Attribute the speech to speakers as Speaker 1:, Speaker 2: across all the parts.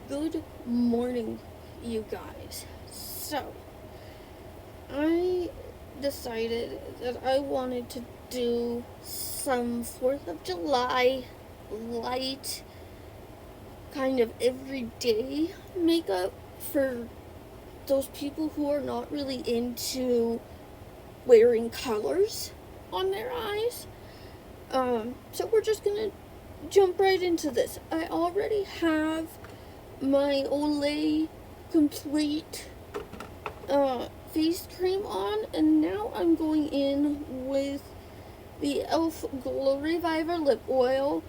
Speaker 1: Good morning, you guys. So, I decided that I wanted to do some 4th of July light, kind of everyday makeup for those people who are not really into wearing colors on their eyes. So we're just gonna jump right into this. I already have my Olay Complete face cream on, and now I'm going in with the e.l.f. Glow Reviver lip oil.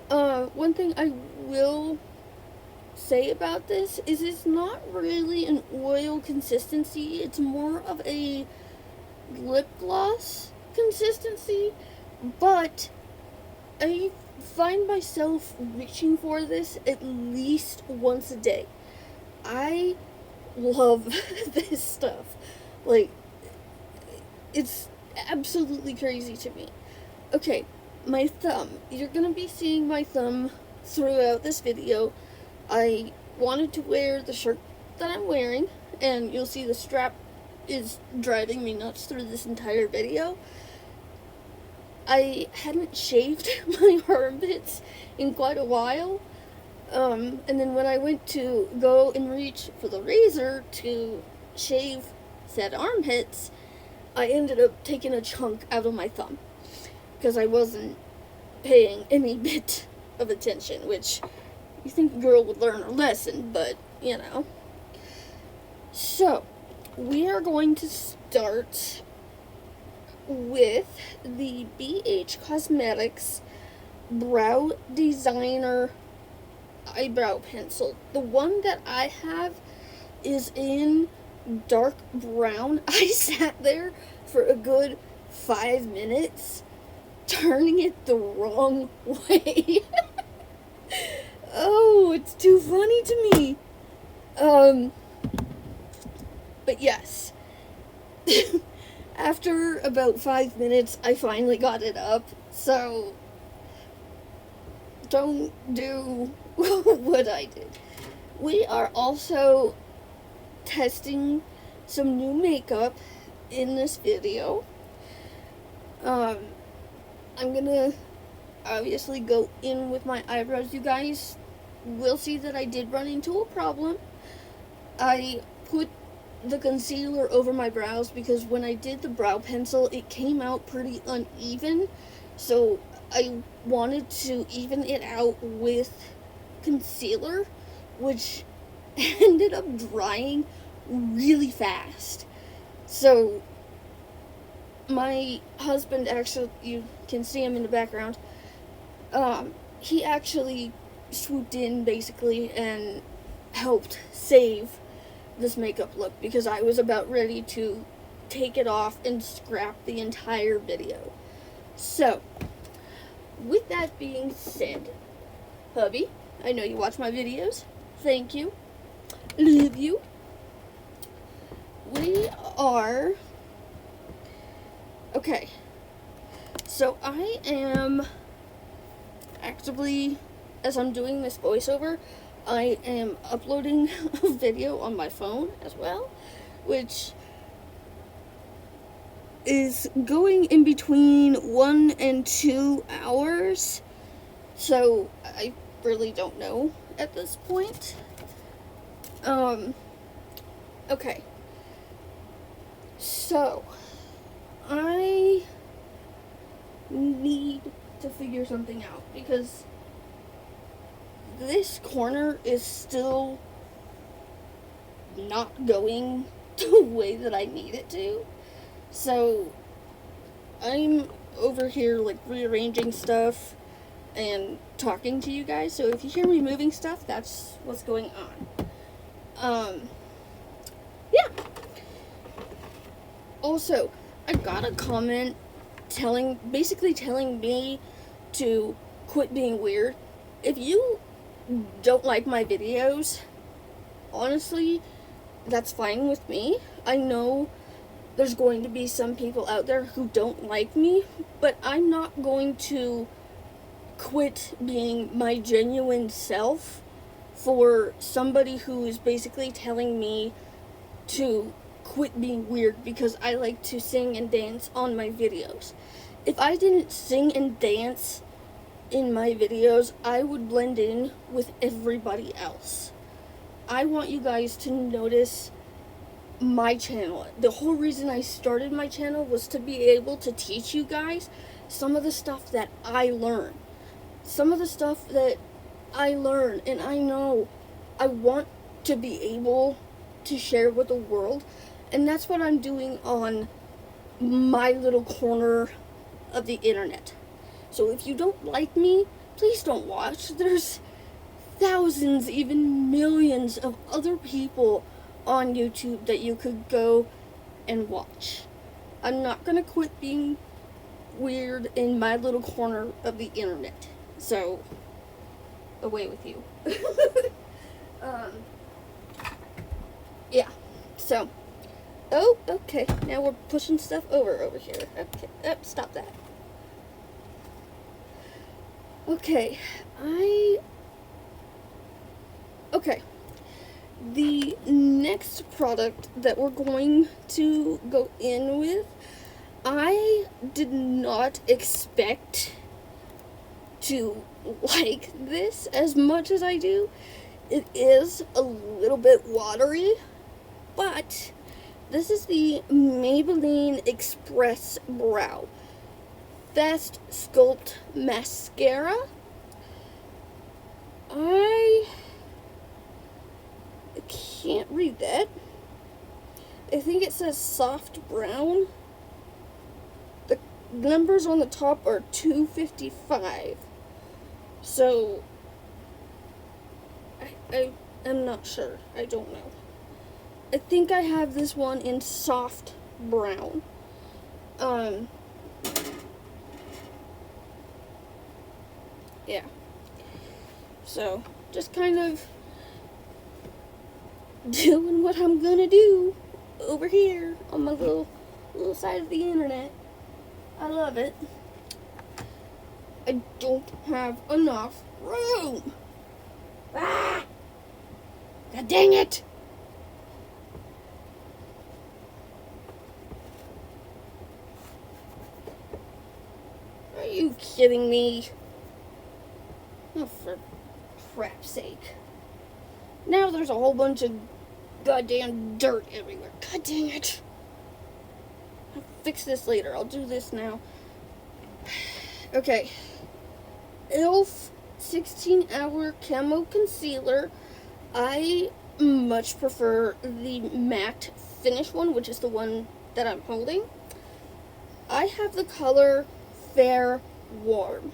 Speaker 1: One thing I will say about this is it's not really an oil consistency, it's more of a lip gloss consistency, but I find myself reaching for this at least once a day. I love this stuff. Like, it's absolutely crazy to me. Okay, my thumb. You're gonna be seeing my thumb throughout this video. I wanted to wear the shirt that I'm wearing, and you'll see the strap is driving me nuts through this entire video. I hadn't shaved my armpits in quite a while. And then when I went to go and reach for the razor to shave said armpits, I ended up taking a chunk out of my thumb because I wasn't paying any bit of attention, which you think a girl would learn her lesson, but you know. So, we are going to start with the BH Cosmetics Brow Designer eyebrow pencil. The one that I have is in dark brown. I sat there for a good 5 minutes turning it the wrong way. Oh, it's too funny to me. But yes. After about 5 minutes, I finally got it up, so don't do what I did. We are also testing some new makeup in this video. I'm gonna obviously go in with my eyebrows. You guys will see that I did run into a problem. I put the concealer over my brows because when I did the brow pencil, it came out pretty uneven. So I wanted to even it out with concealer, which ended up drying really fast. So my husband, actually, you can see him in the background, he actually swooped in basically and helped save this makeup look because I was about ready to take it off and scrap the entire video. So, with that being said, hubby, I know you watch my videos. Thank you. Love you. We are... Okay. So, I am actively, as I'm doing this voiceover, I am uploading a video on my phone as well, which is going in between 1 and 2 hours, so I really don't know at this point. Okay. So, I need to figure something out because this corner is still not going the way that I need it to. So I'm over here like rearranging stuff and talking to you guys. So if you hear me moving stuff, that's what's going on. Yeah. Also, I got a comment basically telling me to quit being weird. If you don't like my videos, honestly, that's fine with me. I know there's going to be some people out there who don't like me, but I'm not going to quit being my genuine self for somebody who is basically telling me to quit being weird because I like to sing and dance on my videos. If I didn't sing and dance in my videos, I would blend in with everybody else. I want you guys to notice my channel. The whole reason I started my channel was to be able to teach you guys some of the stuff that I learned. Some of the stuff that I learn and I know I want to be able to share with the world, and that's what I'm doing on my little corner of the internet. So if you don't like me, please don't watch. There's thousands, even millions of other people on YouTube that you could go and watch. I'm not gonna quit being weird in my little corner of the internet. So away with you. Yeah, so, oh, okay, now we're pushing stuff over here. Okay, stop that. Okay, okay, the next product that we're going to go in with, I did not expect to like this as much as I do. It is a little bit watery, but this is the Maybelline Express Brow Fast Sculpt Mascara. I can't read that. I think it says soft brown. The numbers on the top are 255. So, I'm not sure. I don't know. I think I have this one in soft brown. Yeah. So, just kind of doing what I'm gonna do over here on my little side of the internet. I love it. I don't have enough room. Ah! God dang it! Are you kidding me? Oh, for crap's sake. Now there's a whole bunch of goddamn dirt everywhere. God dang it. I'll fix this later. I'll do this now. Okay. e.l.f. 16-hour camo concealer. I much prefer the matte finish one, which is the one that I'm holding. I have the color Fair Warm.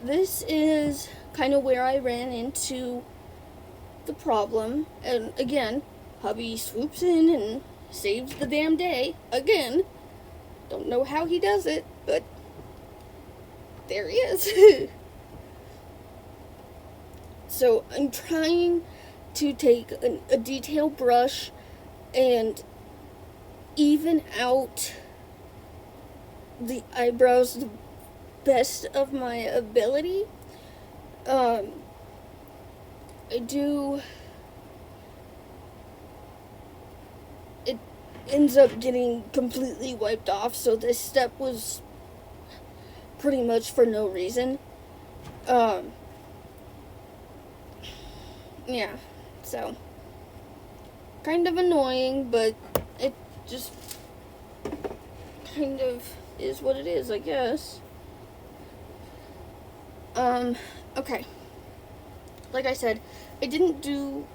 Speaker 1: This is kind of where I ran into the problem, and again, hubby swoops in and saves the damn day again. Don't know how he does it, but there he is. So I'm trying to take a detail brush and even out the eyebrows the best of my ability. It ends up getting completely wiped off, so this step was pretty much for no reason. Yeah, so kind of annoying, but it just kind of is what it is, I guess. Okay. Like I said, I didn't do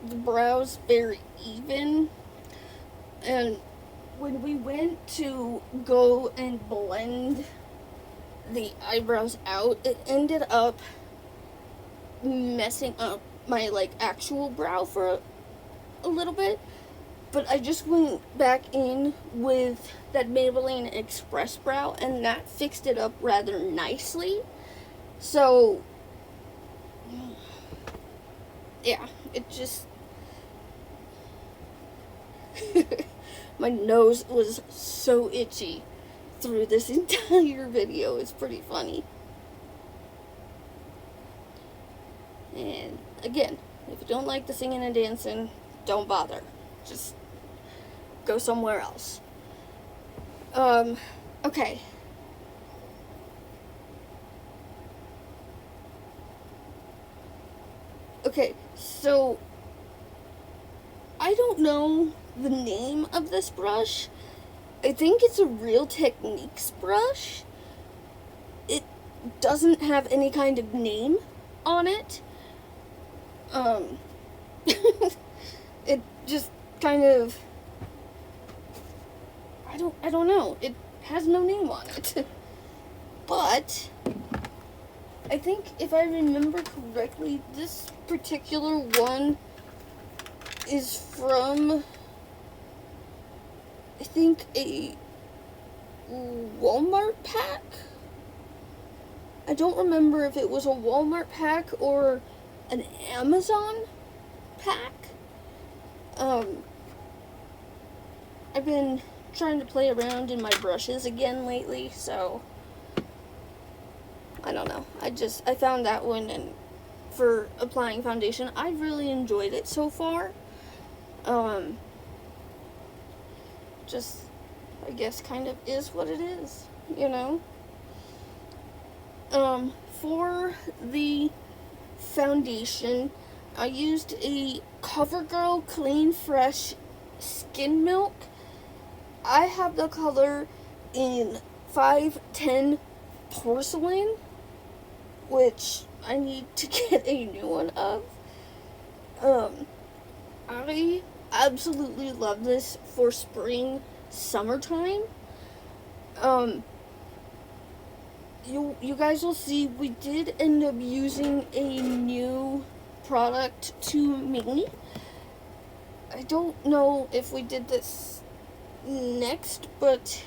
Speaker 1: the brows very even, and when we went to go and blend the eyebrows out, it ended up messing up my, actual brow for a little bit. But I just went back in with that Maybelline Express Brow, and that fixed it up rather nicely. So, yeah, it just... my nose was so itchy through this entire video. It's pretty funny. again, if you don't like the singing and dancing, don't bother. Just go somewhere else. Okay. Okay, so I don't know the name of this brush. I think it's a Real Techniques brush. It doesn't have any kind of name on it. It just kind of, I don't know. It has no name on it. But I think if I remember correctly, this particular one is from, I think, a Walmart pack. I don't remember if it was a Walmart pack or an Amazon pack. I've been trying to play around in my brushes again lately, so I don't know. I found that one, and for applying foundation, I really enjoyed it so far. Just, I guess, kind of is what it is, you know? For the foundation, I used a CoverGirl Clean Fresh Skin Milk. I have the color in 510 Porcelain, which I need to get a new one of. I absolutely love this for spring, summertime. You guys will see we did end up using a new product to me. I don't know if we did this next, but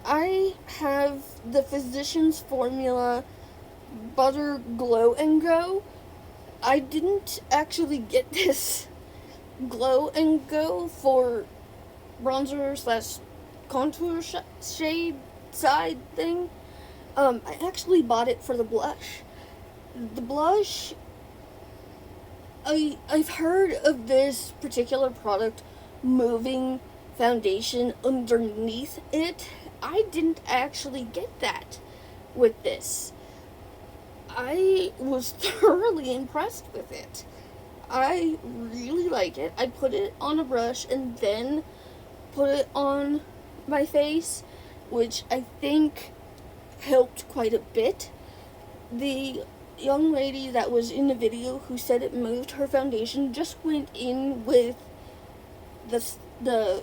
Speaker 1: I have the Physicians Formula Butter Glow and Go. I didn't actually get this Glow and Go for bronzer / contour shade side thing. I actually bought it for the blush. The blush, I've heard of this particular product moving foundation underneath it. I didn't actually get that with this. I was thoroughly impressed with it. I really like it. I put it on a brush and then put it on my face, which I think helped quite a bit. The young lady that was in the video who said it moved her foundation just went in with the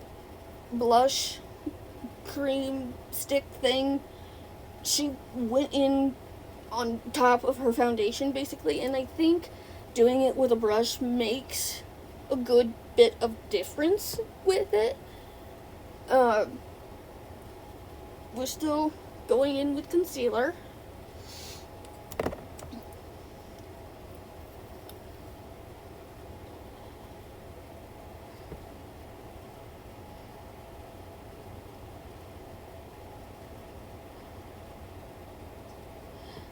Speaker 1: blush cream stick thing. She went in on top of her foundation basically, and I think doing it with a brush makes a good bit of difference with it. We're still going in with concealer.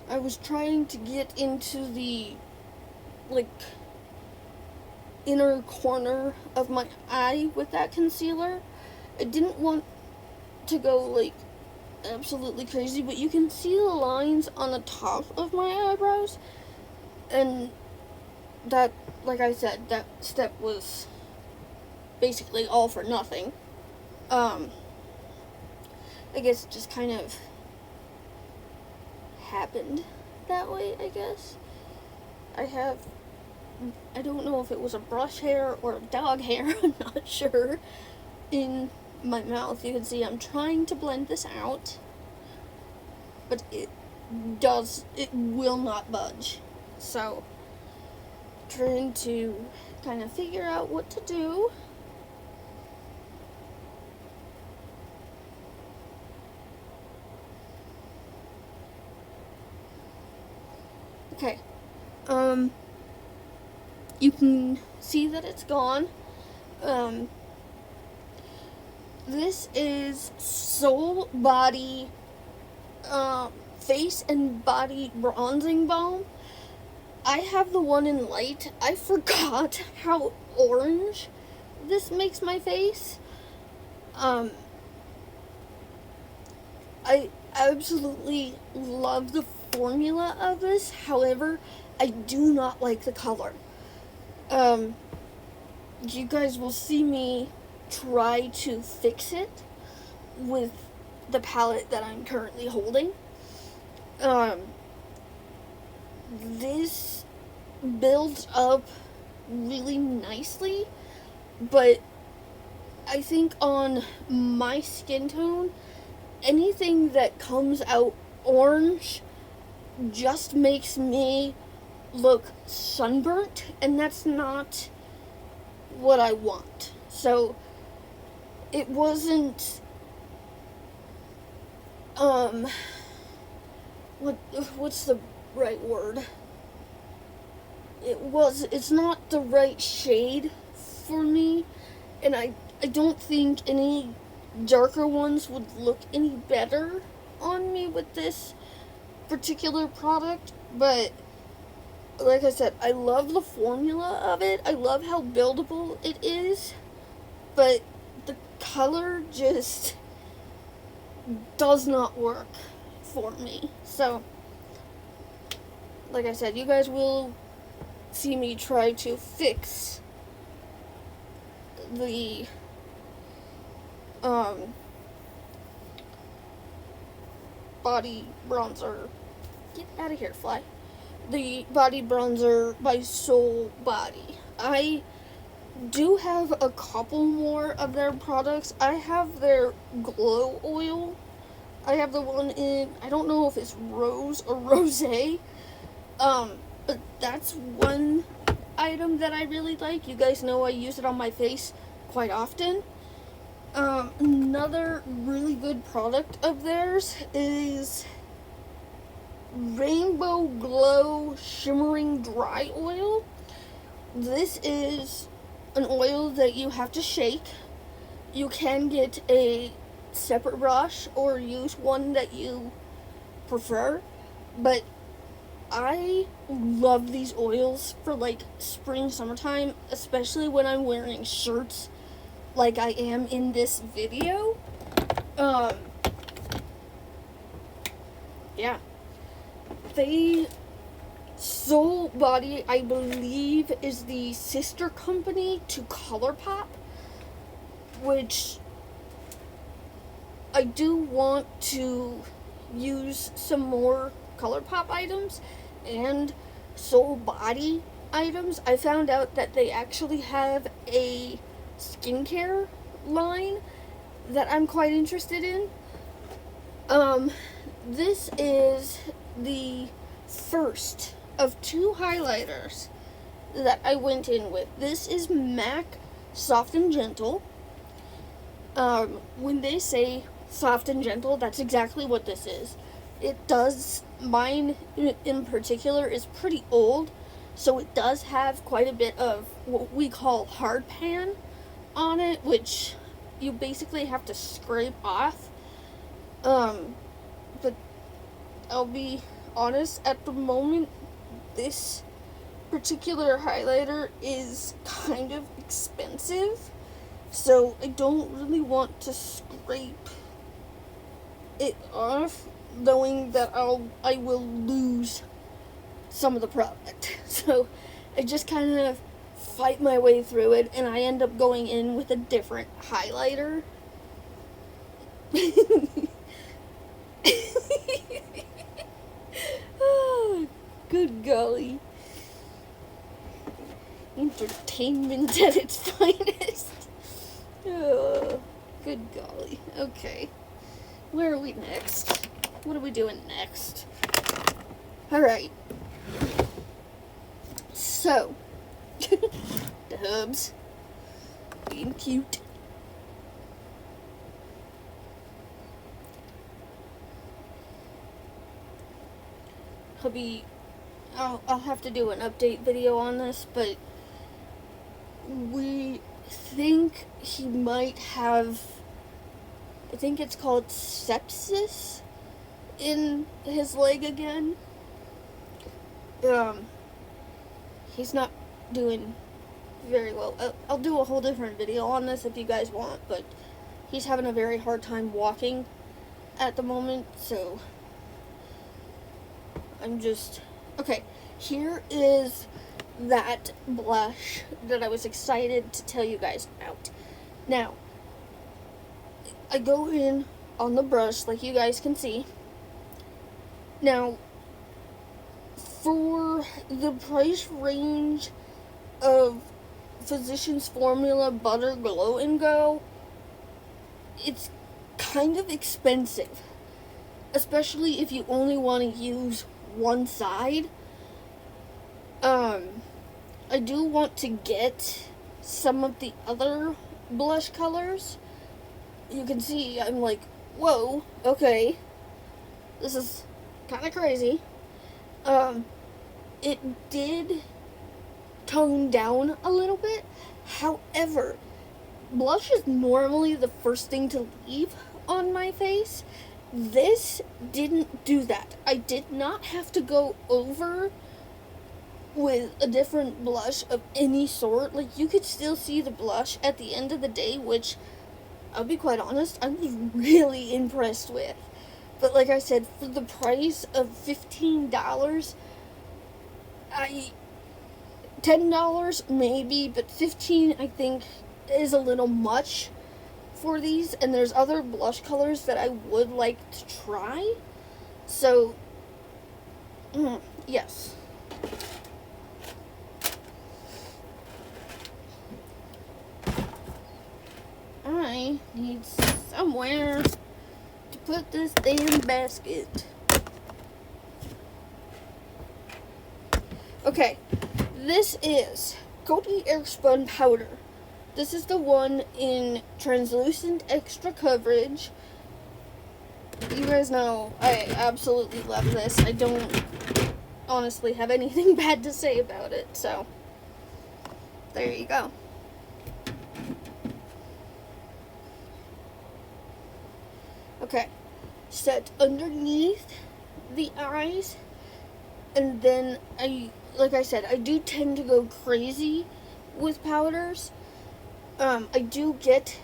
Speaker 1: I was trying to get into the, inner corner of my eye with that concealer. I didn't want to go, absolutely crazy, but you can see the lines on the top of my eyebrows, and that, like I said, that step was basically all for nothing. I guess it just kind of happened that way, I guess. I don't know if it was a brush hair or a dog hair, I'm not sure, in my mouth. You can see I'm trying to blend this out, but it will not budge. So, trying to kind of figure out what to do. Okay, you can see that it's gone. This is Soul Body, Face and Body Bronzing Balm. I have the one in light. I forgot how orange this makes my face. I absolutely love the formula of this. However, I do not like the color. You guys will see me try to fix it with the palette that I'm currently holding. This builds up really nicely, but I think on my skin tone, anything that comes out orange just makes me look sunburnt, and that's not what I want. So it wasn't what's the right word? It's not the right shade for me, and I don't think any darker ones would look any better on me with this particular product. But like I said, I love the formula of it. I love how buildable it is, but the color just does not work for me. So like I said, you guys will see me try to fix the body bronzer. Get out of here, fly. The body bronzer by Soul Body. I do have a couple more of their products. I have their glow oil. I have the one in, I don't know if it's rose or rosé. But that's one item that I really like. You guys know I use it on my face quite often. Another really good product of theirs is Rainbow Glow Shimmering Dry Oil. This is an oil that you have to shake. You can get a separate brush or use one that you prefer, but I love these oils for like spring, summertime, especially when I'm wearing shirts like I am in this video. Yeah. Soul Body, I believe, is the sister company to ColourPop, which I do want to use some more ColourPop items and Soul Body items. I found out that they actually have a skincare line that I'm quite interested in. This is the first of two highlighters that I went in with. This is MAC Soft and Gentle. When they say soft and gentle, that's exactly what this is. It does, mine in particular is pretty old, so it does have quite a bit of what we call hard pan on it, which you basically have to scrape off. But I'll be honest, at the moment, this particular highlighter is kind of expensive, so I don't really want to scrape it off, knowing that I will lose some of the product. So I just kind of fight my way through it, and I end up going in with a different highlighter. Oh, good golly. Entertainment at its finest. Oh, good golly. Okay. Where are we next? What are we doing next? Alright. So, the hubs. Being cute. Hubby, I'll have to do an update video on this, but we think he might have, I think it's called sepsis in his leg again. he's not doing very well. I'll do a whole different video on this if you guys want, but he's having a very hard time walking at the moment, so I'm just... Okay, here is that blush that I was excited to tell you guys about. Now, I go in on the brush like you guys can see. Now, for the price range of Physicians Formula Butter Glow and Go, it's kind of expensive, especially if you only want to use one side. I do want to get some of the other blush colors. You can see I'm like, whoa, okay, this is kind of crazy. It did tone down a little bit. However, blush is normally the first thing to leave on my face. This didn't do that. I did not have to go over with a different blush of any sort. Like, you could still see the blush at the end of the day, which, I'll be quite honest, I was really impressed with. But like I said, for the price of $15, $10 maybe, but $15 I think is a little much for these, and there's other blush colors that I would like to try. So, yes. I need somewhere to put this damn basket. Okay, this is Coty Airspun Powder. This is the one in translucent extra coverage. You guys know I absolutely love this. I don't honestly have anything bad to say about it, so there you go. Okay, set underneath the eyes, and then like I said, I do tend to go crazy with powders. I do get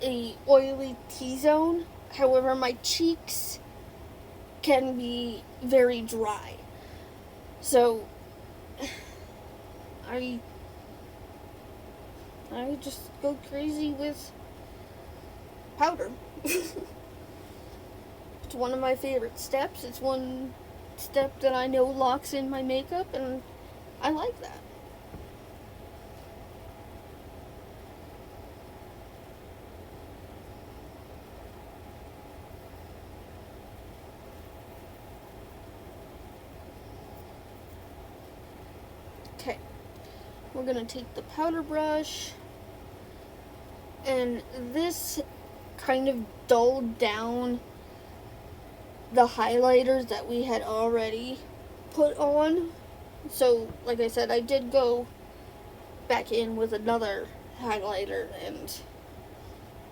Speaker 1: a oily T-zone, however my cheeks can be very dry. So, I just go crazy with powder. It's one of my favorite steps. It's one step that I know locks in my makeup, and I like that. Okay, we're gonna take the powder brush, and this kind of dulled down the highlighters that we had already put on. So, like I said, I did go back in with another highlighter and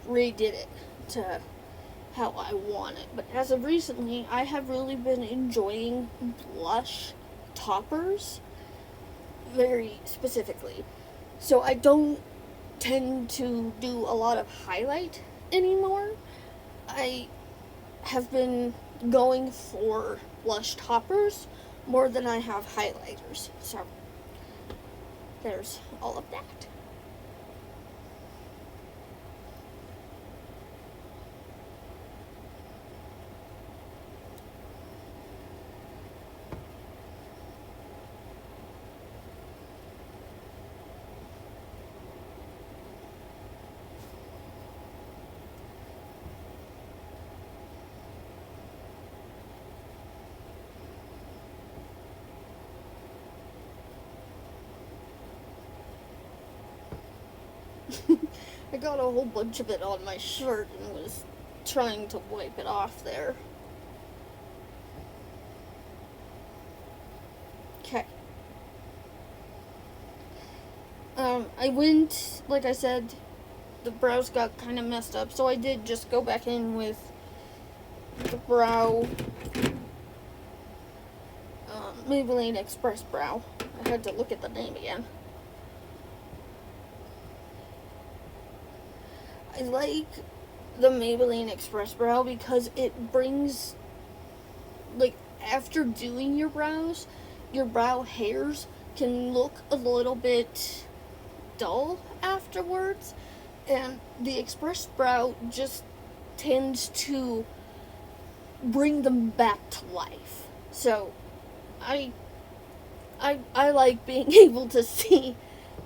Speaker 1: redid it to how I want it. But as of recently, I have really been enjoying blush toppers very specifically. So I don't tend to do a lot of highlight anymore. I have been going for blush toppers more than I have highlighters. So there's all of that. I got a whole bunch of it on my shirt and was trying to wipe it off there. Okay. I went, like I said, the brows got kind of messed up, so I did just go back in with the brow Maybelline Express Brow. I had to look at the name again. I like the Maybelline Express Brow because it brings, like, after doing your brows, your brow hairs can look a little bit dull afterwards, and the Express Brow just tends to bring them back to life. So I like being able to see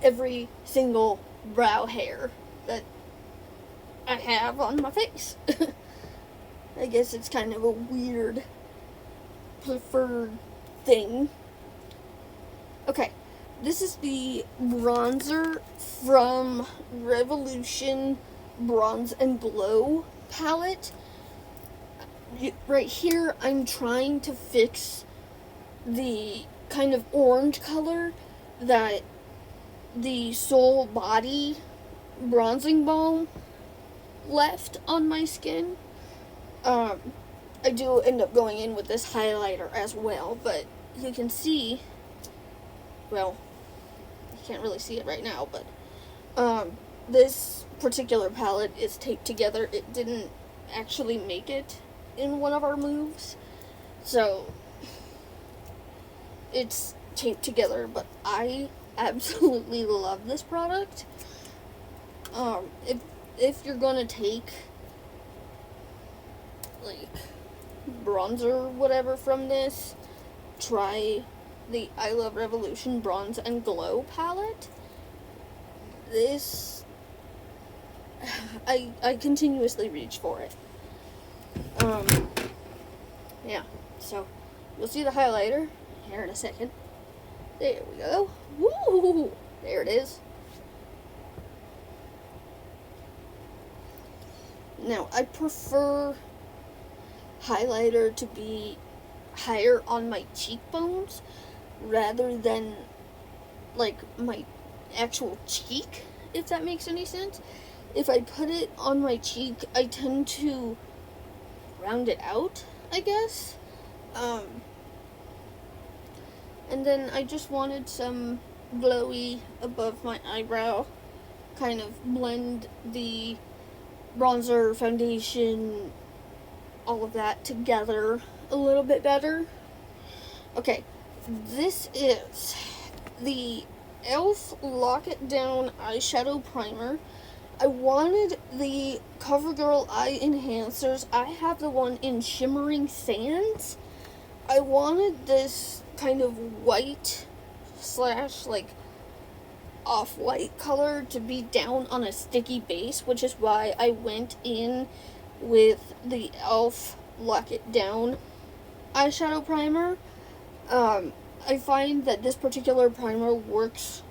Speaker 1: every single brow hair that I have on my face. I guess it's kind of a weird preferred thing. Okay, this is the bronzer from Revolution Bronze and Glow palette. Right here, I'm trying to fix the kind of orange color that the Soul Body bronzing balm left on my skin. I do end up going in with this highlighter as well, but you can see, well, you can't really see it right now, but this particular palette is taped together. It didn't actually make it in one of our moves, so it's taped together, but I absolutely love this product. If you're gonna take, like, bronzer or whatever from this, try the I Love Revolution Bronze and Glow palette. This, I continuously reach for it. Yeah, so you'll see the highlighter here in a second. There we go. Woo! There it is. Now, I prefer highlighter to be higher on my cheekbones rather than, like, my actual cheek, if that makes any sense. If I put it on my cheek, I tend to round it out, I guess. And then I just wanted some glowy above my eyebrow, kind of blend the bronzer, foundation, all of that together a little bit better. Okay, this is the e.l.f. Lock It Down eyeshadow primer. I wanted the CoverGirl eye enhancers. I have the one in Shimmering Sands. I wanted this kind of white / like off-white color to be down on a sticky base, which is why I went in with the e.l.f. Lock It Down eyeshadow primer. I find that this particular primer works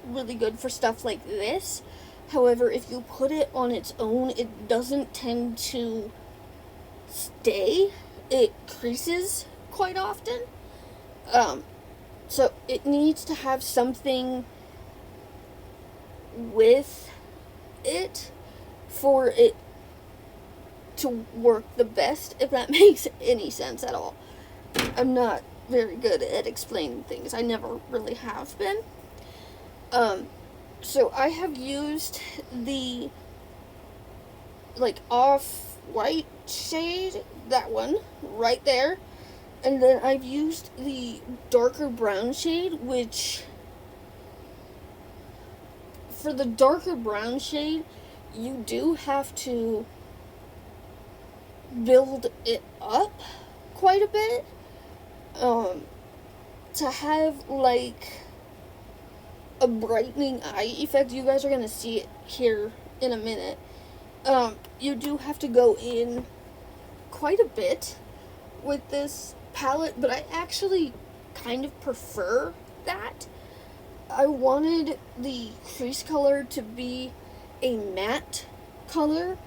Speaker 1: really good for stuff like this. However, if you put it on its own, it doesn't tend to stay. It creases quite often. So it needs to have something with it for it to work the best, if that makes any sense at all. I'm not very good at explaining things. I never really have been. So I have used the, like, off-white shade, that one, right there. And then I've used the darker brown shade, which, for the darker brown shade, you do have to build it up quite a bit, to have, like, a brightening eye effect. You guys are going to see it here in a minute. You do have to go in quite a bit with this palette, but I actually kind of prefer that. I wanted the crease color to be a matte color,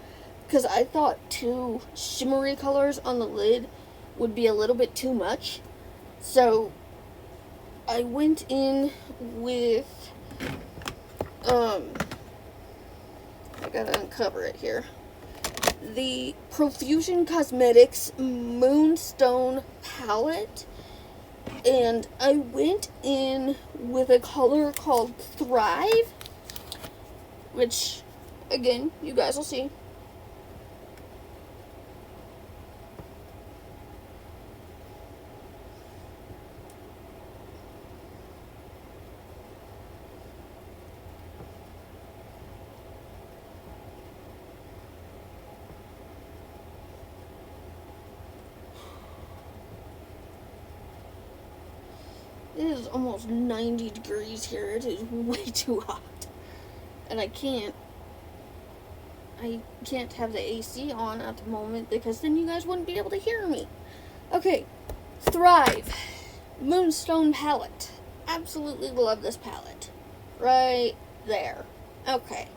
Speaker 1: because I thought 2 shimmery colors on the lid would be a little bit too much. So I went in with, I gotta uncover it here, the Profusion Cosmetics Moonstone palette. And I went in with a color called Thrive, which, again, you guys will see. It is almost 90 degrees here. It is way too hot. And I can't have the AC on at the moment because then you guys wouldn't be able to hear me. Okay, Thrive Moonstone palette. Absolutely love this palette. Right there. Okay.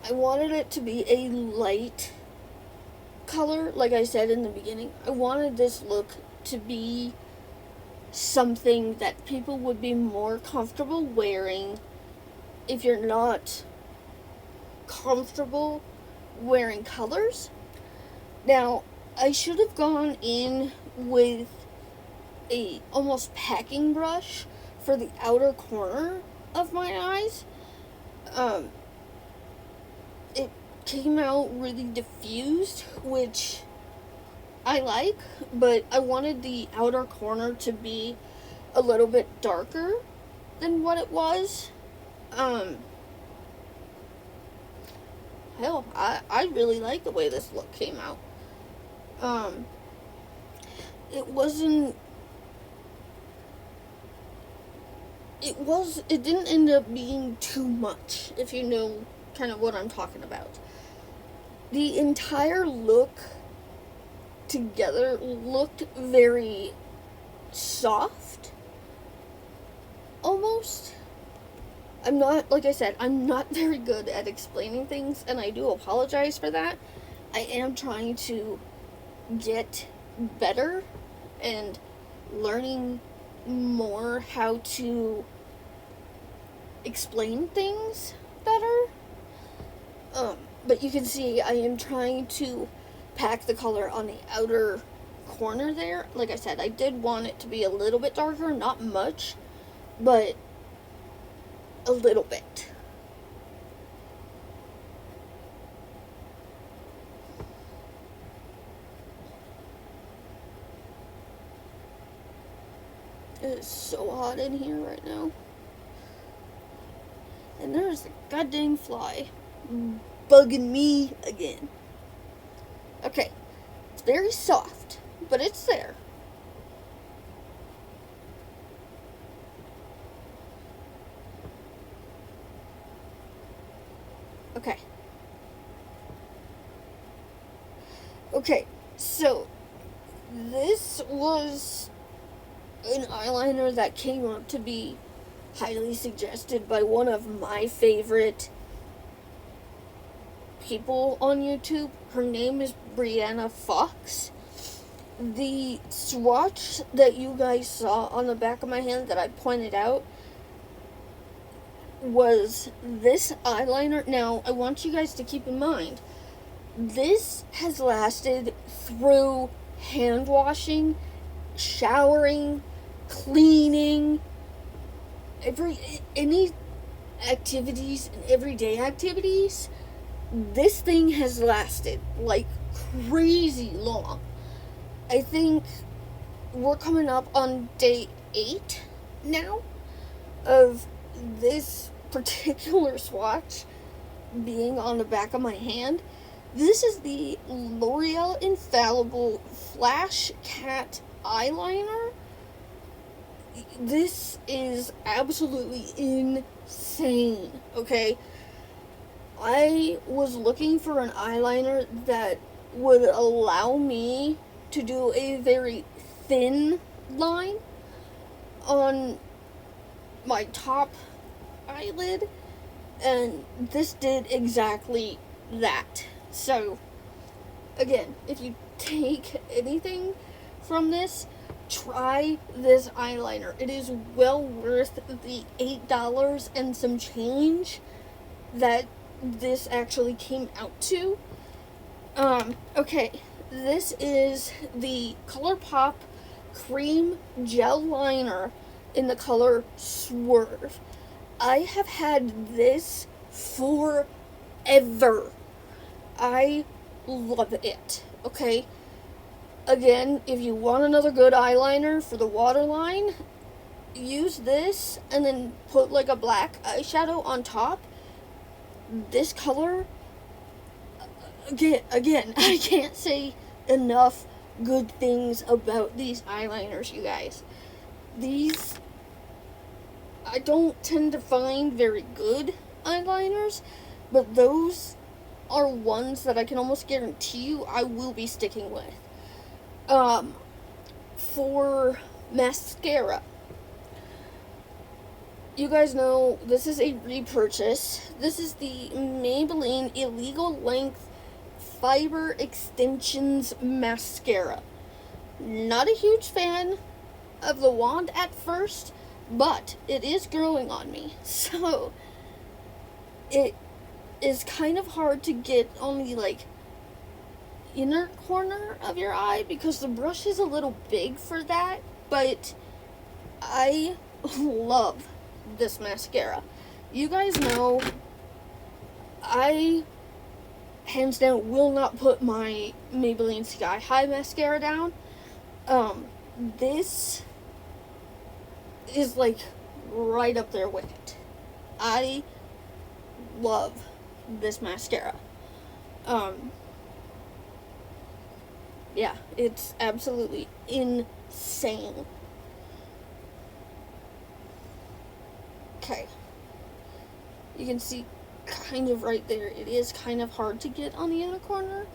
Speaker 1: I wanted it to be a light color, like I said in the beginning. I wanted this look to be something that people would be more comfortable wearing if you're not comfortable wearing colors. Now, I should have gone in with a almost packing brush for the outer corner of my eyes. It came out really diffused, which I like, but I wanted the outer corner to be a little bit darker than what it was. Hell, I really like the way this look came out. It didn't end up being too much, if you know kind of what I'm talking about. The entire look together looked very soft, almost. Like I said, I'm not very good at explaining things, and I do apologize for that. I am trying to get better and learning more how to explain things better. But you can see I am trying to pack the color on the outer corner there. Like I said, I did want it to be a little bit darker, not much, but a little bit. It is so hot in here right now. And there's a goddamn fly bugging me again. Okay, it's very soft, but it's there. Okay. Okay, so this was an eyeliner that came up to be highly suggested by one of my favorite people on YouTube. Her name is Brianna Fox. The swatch that you guys saw on the back of my hand that I pointed out was this eyeliner. Now, I want you guys to keep in mind, this has lasted through hand washing, showering, cleaning, any activities and everyday activities. This thing has lasted like crazy long. I think we're coming up on day 8 now of this particular swatch being on the back of my hand. This is the L'Oreal Infallible Flash Cat Eyeliner. This is absolutely insane, okay? I was looking for an eyeliner that would allow me to do a very thin line on my top eyelid, and this did exactly that. So, again, if you take anything from this, try this eyeliner. It is well worth the $8 and some change that this actually came out to. Okay, this is the ColourPop cream gel liner in the color Swerve. I have had this forever. I love it. Okay? Again, if you want another good eyeliner for the waterline, use this and then put like a black eyeshadow on top. This color, again, I can't say enough good things about these eyeliners, you guys. These, I don't tend to find very good eyeliners, but those are ones that I can almost guarantee you I will be sticking with. For mascara, you guys know this is a repurchase. This is the Maybelline Illegal Length Fiber Extensions Mascara. Not a huge fan of the wand at first, but it is growing on me. So, it is kind of hard to get on the, like, inner corner of your eye because the brush is a little big for that, but I love this mascara. You guys know I hands down will not put my Maybelline Sky High mascara down. This is like right up there with it. I love this mascara. Yeah, it's absolutely insane. Okay. You can see kind of right there. It is kind of hard to get on the inner corner.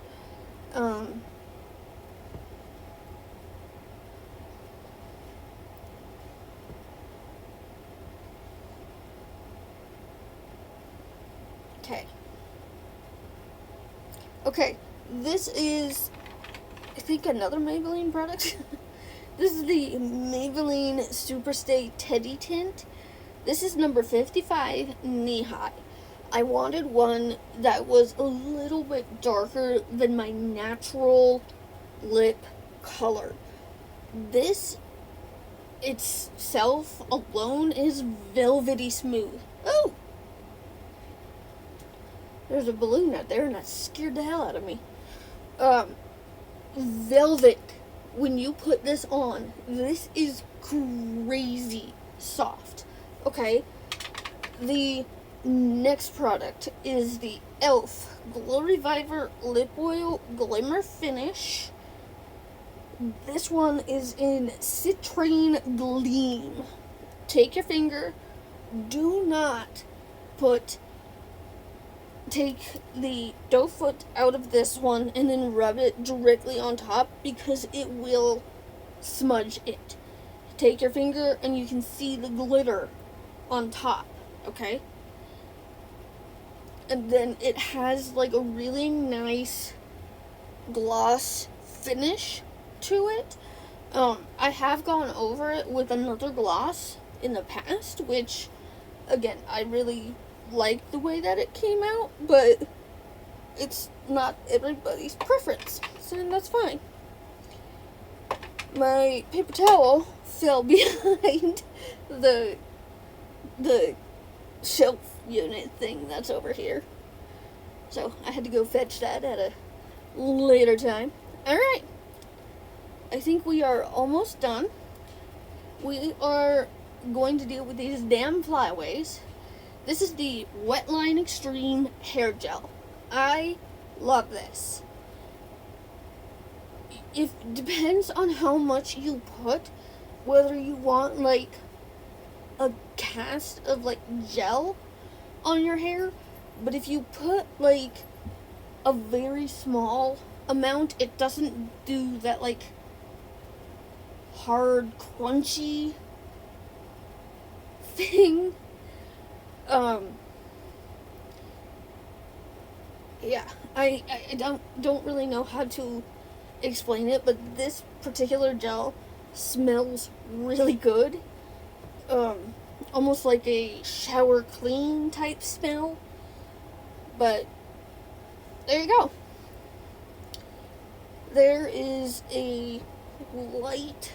Speaker 1: Okay. Okay, this is, I think, another Maybelline product. This is the Maybelline Superstay Teddy Tint. This is number 55, Knee High. I wanted one that was a little bit darker than my natural lip color. This itself alone is velvety smooth. Oh! There's a balloon out there and that scared the hell out of me. Velvet. When you put this on, this is crazy soft. Okay? The next product is the e.l.f. Glow Reviver Lip Oil Glimmer Finish. This one is in Citrine Gleam. Take your finger. Do not take the doe foot out of this one and then rub it directly on top because it will smudge it. Take your finger and you can see the glitter on top, okay? And then it has like a really nice gloss finish to it. I have gone over it with another gloss in the past, which, again, I really like the way that it came out, but it's not everybody's preference, so that's fine. My paper towel fell behind the shelf unit thing that's over here, so I had to go fetch that at a later time. Alright, I think we are almost done. We are going to deal with these damn flyaways. This is the Wetline Extreme Hair Gel. I love this. It depends on how much you put, whether you want like a cast of like gel on your hair, but if you put like a very small amount, it doesn't do that like hard crunchy thing. Yeah, I don't really know how to explain it, but this particular gel smells really good. Almost like a shower clean type smell. But there you go. There is a light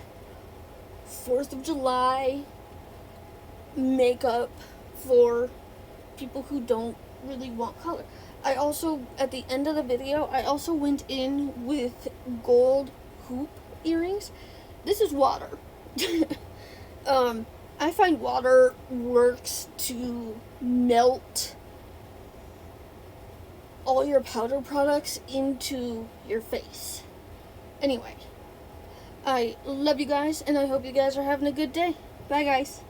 Speaker 1: 4th of July makeup for people who don't really want color. I also, at the end of the video, I also went in with gold hoop earrings. This is water. I find water works to melt all your powder products into your face. Anyway, I love you guys, and I hope you guys are having a good day. Bye, guys.